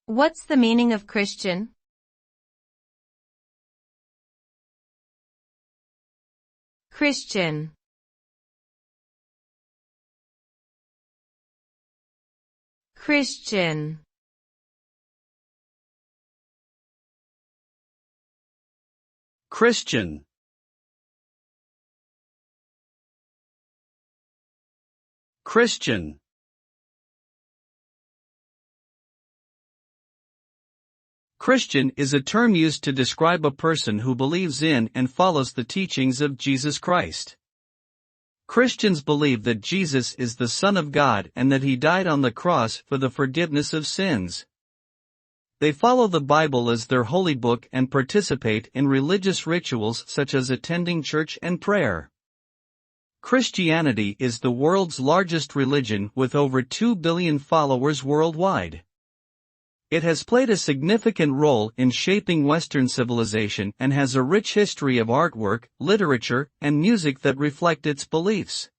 What's the meaning of Christian? Christian. Christian. Christian. Christian. Christian is a term used to describe a person who believes in and follows the teachings of Jesus Christ. Christians believe that Jesus is the Son of God and that He died on the cross for the forgiveness of sins. They follow the Bible as their holy book and participate in religious rituals such as attending church and prayer. Christianity is the world's largest religion with over 2 billion followers worldwide. It has played a significant role in shaping Western civilization and has a rich history of artwork, literature, and music that reflect its beliefs.